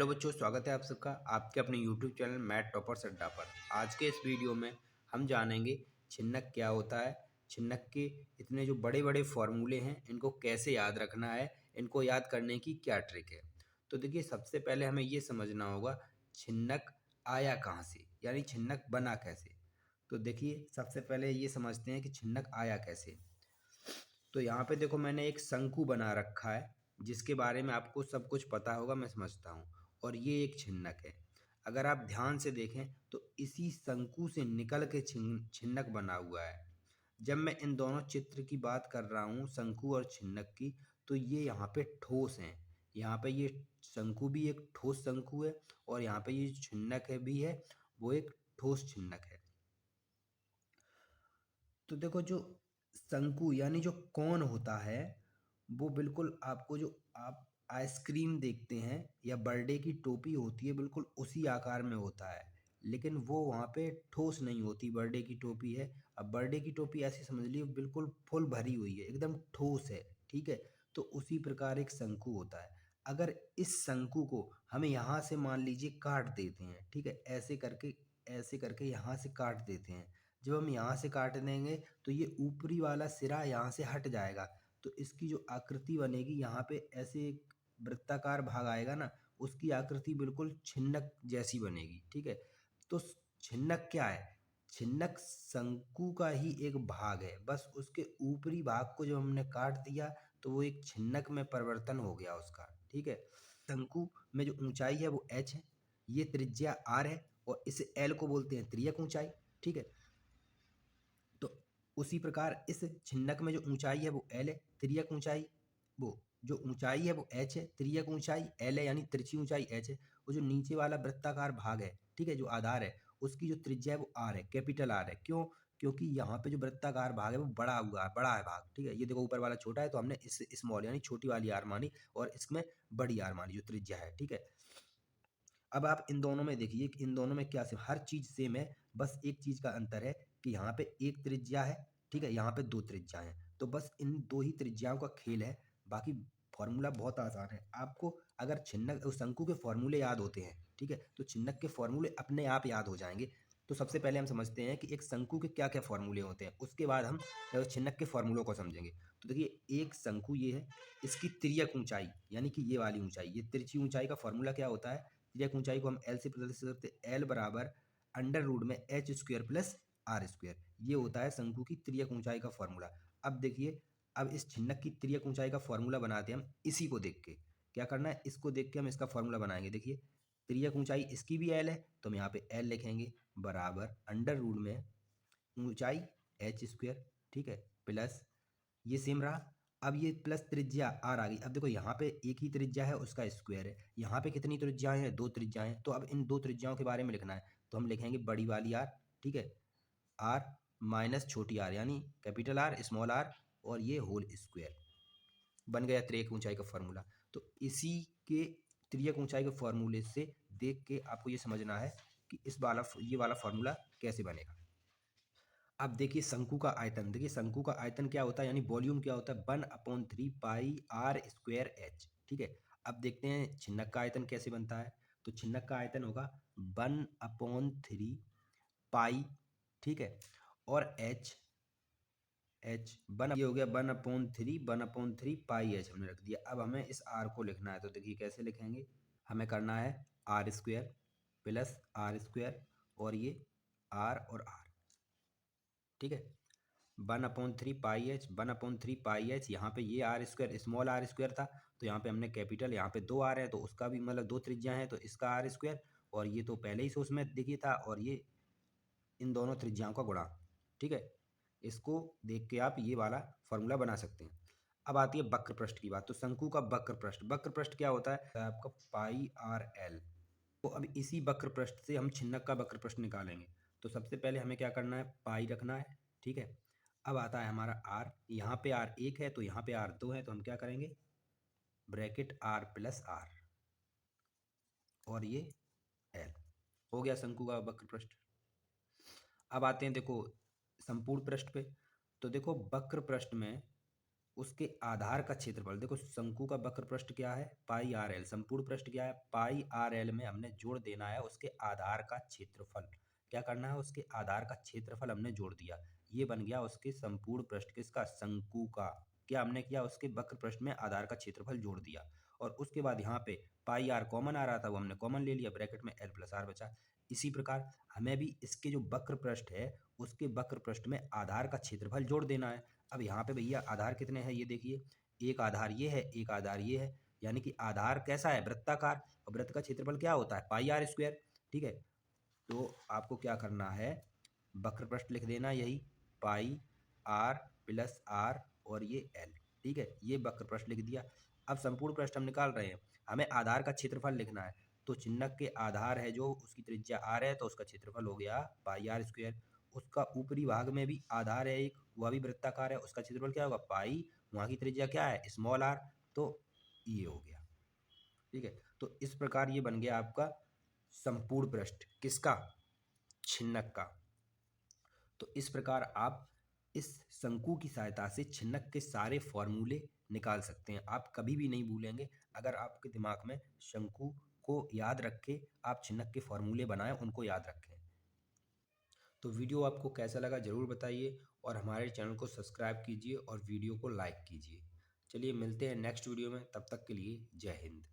Hello बच्चों, स्वागत है आप सबका आपके अपने YouTube चैनल मैथ टॉपर्स अड्डा पर। आज के इस वीडियो में हम जानेंगे छिन्नक क्या होता है, छिन्नक के इतने जो बड़े बड़े फॉर्मूले हैं इनको कैसे याद रखना है, इनको याद करने की क्या ट्रिक है। तो देखिए, सबसे पहले हमें ये समझना होगा छिन्नक आया कहाँ से, यानी छिन्नक बना कैसे। तो देखिए, सबसे पहले ये समझते हैं कि छिन्नक आया कैसे। तो यहाँ पे देखो, मैंने एक शंकु बना रखा है जिसके बारे में आपको सब कुछ पता होगा, मैं समझता हूँ। और ये एक छिन्नक है। अगर आप ध्यान से देखें तो इसी शंकु से निकल के छिन्नक बना हुआ है। जब मैं इन दोनों चित्र की बात कर रहा हूँ, शंकु और छिन्नक की, तो ये यहाँ पे ठोस हैं। यहाँ पे ये शंकु भी एक ठोस शंकु है और यहाँ पे ये छिन्नक है भी है, वो एक ठोस छिन्नक है। तो देखो, जो शंकु यानी जो कोन होता है वो बिल्कुल आपको, जो आप आइसक्रीम देखते हैं या बर्थडे की टोपी होती है, बिल्कुल उसी आकार में होता है। लेकिन वो वहाँ पे ठोस नहीं होती। बर्थडे की टोपी है, अब बर्थडे की टोपी ऐसी समझ लीजिए बिल्कुल फुल भरी हुई है, एकदम ठोस है। ठीक है, तो उसी प्रकार एक शंकु होता है। अगर इस शंकु को हम यहाँ से मान लीजिए काट देते हैं, ठीक है, ऐसे करके यहाँ से काट देते हैं। जब हम यहाँ से काट देंगे तो ये ऊपरी वाला सिरा यहाँ से हट जाएगा। तो इसकी जो आकृति बनेगी, यहाँ पे ऐसे एक वृत्ताकार भाग आएगा ना, उसकी आकृति बिल्कुल छिन्नक जैसी बनेगी। ठीक है, तो छिन्नक क्या है? छिन्नक शंकु का ही एक भाग है, बस उसके ऊपरी भाग को जब हमने काट दिया तो वो एक छिन्नक में परिवर्तन हो गया उसका। ठीक है, शंकु में जो ऊंचाई है वो h है, ये त्रिज्या r है और इसे l को बोलते हैं तिर्यक ऊंचाई। ठीक है, तो उसी प्रकार इस छिन्नक में जो ऊंचाई है वो l है, तिर्यक ऊंचाई, वो जो ऊंचाई है वो h है, तिर्यक ऊंचाई l है, यानी तिरछी ऊंचाई h है। वो जो नीचे वाला वृत्ताकार भाग है, ठीक है, जो आधार है, उसकी जो त्रिज्या है वो r है, कैपिटल R है। क्यों? क्योंकि यहाँ पे जो वृत्ताकार भाग है वो बड़ा हुआ है, बड़ा है भाग। ठीक है, ये देखो ऊपर वाला छोटा है तो हमने इस स्मॉल यानी छोटी वाली r मानी और इसमें बड़ी r मानी जो त्रिज्या है। ठीक है, अब आप इन दोनों में देखिए कि इन दोनों में क्या सेम, हर चीज सेम है, बस एक चीज का अंतर है कि यहाँ पे एक त्रिज्या है, ठीक है, यहाँ पे दो त्रिज्या है। तो बस इन दो ही त्रिज्याओं का खेल है। बाकी फॉर्मूला बहुत आसान है। आपको अगर छिन्नक शंकु के फॉर्मूले याद होते हैं, ठीक है, तो छिन्नक के फॉर्मूले अपने आप याद हो जाएंगे। तो सबसे पहले हम समझते हैं कि एक शंकु के क्या क्या फॉर्मूले होते हैं, उसके बाद हम छिन्नक के फॉर्मूलों को समझेंगे। तो देखिए, एक शंकु ये है, इसकी तिर्यक ऊंचाई यानी कि ये वाली ऊंचाई, ये तिरछी ऊंचाई का फॉर्मूला क्या होता है? तिर्यक ऊंचाई को हम एल से प्रदर्शित करते हैं, एल बराबर अंडर रूट में H square plus R square. ये होता है शंकु की तिर्यक ऊंचाई का फॉर्मूला। अब देखिए, अब इस छिन्नक की तिर्यक ऊंचाई का फॉर्मूला बनाते हैं हम इसी को देख के। क्या करना है, इसको देख के हम इसका फॉर्मूला बनाएंगे। देखिए, तिर्यक ऊंचाई इसकी भी एल है तो हम यहाँ पे एल लिखेंगे बराबर अंडर रूट में ऊंचाई एच स्क्वायर, ठीक है, प्लस ये सेम रहा। अब ये प्लस त्रिज्या आर आ गई। अब देखो, यहाँ पे एक ही त्रिज्या है, उसका स्क्वायर है। यहाँ पे कितनी त्रिज्याएं हैं? दो त्रिज्याएं हैं। तो अब इन दो त्रिज्याओं के बारे में लिखना है, तो हम लिखेंगे बड़ी वाली आर, ठीक है, आर माइनस छोटी आर, यानी कैपिटल आर स्मॉल आर, और ये होल स्क्वायर। बन गया त्रियक ऊंचाई का फॉर्मूला। तो इसी के त्रियक ऊंचाई के फॉर्मूले से देख के आपको ये समझना है कि ये वाला फॉर्मूला कैसे बनेगा। अब देखिए, शंकु का आयतन, देखिए शंकु का आयतन क्या होता है, यानी वॉल्यूम क्या होता है? 1/3 पाई आर स्क्वायर एच। ठीक है, अब देखते हैं छिन्नक का आयतन कैसे बनता है। तो छिन्नक का आयतन होगा 1/3 पाई, ठीक है, और एच, एच वन, ये हो गया 1/3 पाई एच हमने रख दिया। अब हमें इस आर को लिखना है, तो देखिए कैसे लिखेंगे। हमें करना है R square plus R square और ये आर और आर, ठीक है, 1/3 पाई एच, 1/3 पाई एच। यहाँ पे ये R square small R square था, तो यहाँ पे हमने कैपिटल, यहाँ पे दो आर है तो उसका भी मतलब दो त्रिज्या है तो इसका आर स्क्वायर, और ये तो पहले ही से उसमें देखिए था, और ये इन दोनों त्रिज्याओं का गुणा। ठीक है, इसको देख के आप ये वाला फॉर्मूला बना सकते हैं। अब आती है वक्र पृष्ठ की बात। तो शंकु का वक्र पृष्ठ, वक्र पृष्ठ क्या होता है आपका? पाई आर एल। तो अब इसी वक्र पृष्ठ से हम छिन्नक का वक्र पृष्ठ निकालेंगे। तो सबसे पहले हमें क्या करना है? पाई रखना है, ठीक है। अब आता है हमारा आर, यहाँ पे आर एक है तो यहाँ पे आर दो है, तो हम क्या करेंगे? ब्रैकेट आर प्लस आर और ये एल। हो गया शंकु का वक्र पृष्ठ। अब आते हैं देखो संपूर्ण पृष्ठ पे। तो देखो, वक्र पृष्ठ में उसके आधार का क्षेत्रफल। देखो शंकु का वक्र पृष्ठ क्या है, पाई आर एल। संपूर्ण पृष्ठ क्या है, पाई आर एल में हमने जोड़ देना है उसके आधार का क्षेत्रफल। क्या करना है, उसके आधार का क्षेत्रफल हमने जोड़ दिया। ये बन गया उसके संपूर्ण पृष्ठ किसका, शंकु का। क्या हमने किया, उसके वक्र पृष्ठ में आधार का क्षेत्रफल जोड़ दिया। और उसके बाद यहाँ पे पाई आर कॉमन आ रहा था, वो हमने कॉमन ले लिया, ब्रैकेट में एल प्लस आर बचा। इसी प्रकार हमें भी इसके जो वक्र पृष्ठ है उसके वक्र पृष्ठ में आधार का क्षेत्रफल जोड़ देना है। अब यहाँ पे भैया आधार कितने हैं ये देखिए, एक आधार ये है, एक आधार ये है, यानी कि आधार कैसा है, वृत्ताकार, और वृत्त का क्षेत्रफल क्या होता है, पाई आर स्क्वायर। ठीक है, तो आपको क्या करना है, वक्र पृष्ठ लिख देना यही, पाई आर प्लस आर और ये एल। ठीक है, ये वक्र पृष्ठ लिख दिया। अब संपूर्ण पृष्ठ हम निकाल रहे हैं, हमें आधार का क्षेत्रफल लिखना है। तो चिन्हक के आधार है जो, उसकी त्रिज्या आर है, तो उसका क्षेत्रफल हो गया पाई आर स्क्वायर। उसका ऊपरी भाग में भी आधार है एक, वह भी वृत्ताकार है, उसका क्षेत्रफल क्या होगा, पाई, वहाँ की त्रिज्या क्या है, स्मॉल आर, तो ये हो गया। ठीक है, तो इस प्रकार ये बन गया आपका संपूर्ण पृष्ठ किसका, छिन्नक का। तो इस प्रकार आप इस शंकु की सहायता से छिन्नक के सारे फॉर्मूले निकाल सकते हैं। आप कभी भी नहीं भूलेंगे अगर आपके दिमाग में शंकु को याद रख के आप छिन्नक के फॉर्मूले बनाएं, उनको याद रखें। तो वीडियो आपको कैसा लगा ज़रूर बताइए, और हमारे चैनल को सब्सक्राइब कीजिए और वीडियो को लाइक कीजिए। चलिए मिलते हैं नेक्स्ट वीडियो में, तब तक के लिए जय हिंद।